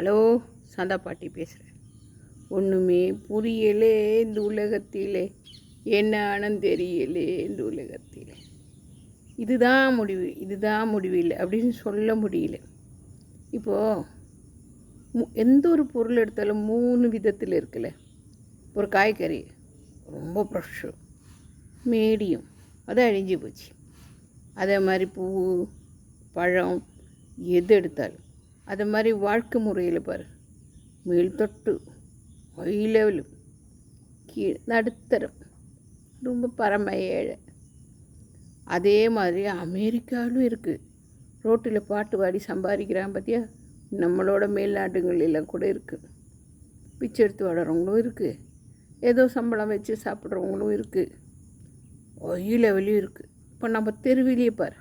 Hello, Shantha பாட்டி பேசுகிறேன். ஒன்றுமே புரியலே இந்த உலகத்திலே, என்னான்னு தெரியலே இந்த உலகத்திலே. இதுதான் முடிவு, இதுதான் முடிவு இல்லை அப்படின்னு சொல்ல முடியல. இப்போது எந்த ஒரு பொருள் எடுத்தாலும் 3 விதத்தில் இருக்குல்ல. ஒரு காய்கறி ரொம்ப ஃப்ரெஷ்ஷு, மீடியம், அது அழிஞ்சு போச்சு. அதே மாதிரி பூ, பழம், எது எடுத்தாலும் அது மாதிரி வாழ்க்கை முறையில் பாரு, மேல் தொட்டு ஹை லெவலு, நடுத்தரம், ரொம்ப பரம ஏழை. அதே மாதிரி அமெரிக்காவிலும் இருக்குது. ரோட்டில் பாட்டு பாடி சம்பாதிக்கிறான் பார்த்தியா, நம்மளோட மேல்நாட்டுகளெல்லாம் கூட இருக்குது. பிச்சை எடுத்து வாடுறவங்களும் இருக்குது, ஏதோ சம்பளம் வச்சு சாப்பிட்றவங்களும் இருக்குது, ஹை லெவலையும் இருக்குது. இப்போ நம்ம தெருவிலேயே பாரு,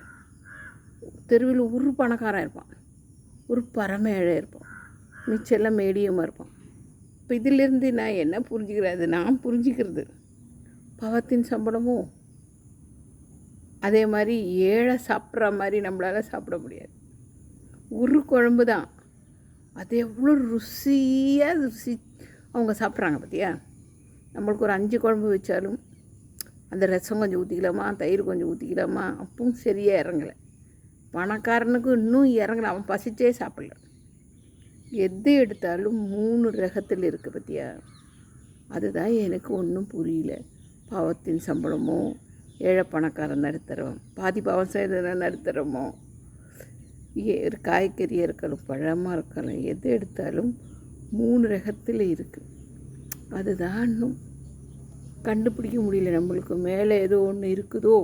தெருவில் ஒரு பணக்காரன் இருப்பான், ஒரு பரம ஏழை இருப்பான், மிச்செல்லாம் மீடியமாக இருப்பான். இப்போ இதிலேருந்து நான் என்ன புரிஞ்சுக்கிறேன், அது நான் புரிஞ்சுக்கிறது, பாவத்தின் சம்பளமும் அதே மாதிரி ஏழை சாப்பிட்ற மாதிரி நம்மளால் சாப்பிட முடியாது. ஒரு குழம்பு தான், அது எவ்வளோ ருசியாக அவங்க சாப்பிட்றாங்க பார்த்தியா. நம்மளுக்கு ஒரு 5 குழம்பு வச்சாலும் அந்த ரசம் கொஞ்சம் ஊற்றிக்கலாமா, தயிர் கொஞ்சம் ஊற்றிக்கலாமா, அப்பவும் சரியாக இறங்கலை. பணக்காரனுக்கு இன்னும் இறங்கலை, அவன் பசிச்சே சாப்பிடல. எது எடுத்தாலும் 3 ரகத்தில் இருக்குது பார்த்தியா. அதுதான் எனக்கு ஒன்றும் புரியல. பாவத்தின் சம்பளமோ, ஏழை பணக்காரன் நடுத்தரவன், பாதி பாவம் செய்த நடுத்தரமோ, காய்கறியாக இருக்கலாம், பழமாக இருக்கலாம், எது எடுத்தாலும் 3 ரகத்தில் இருக்குது. அதுதான் இன்னும் கண்டுபிடிக்க முடியல. நம்மளுக்கு மேலே ஏதோ ஒன்று இருக்குதோ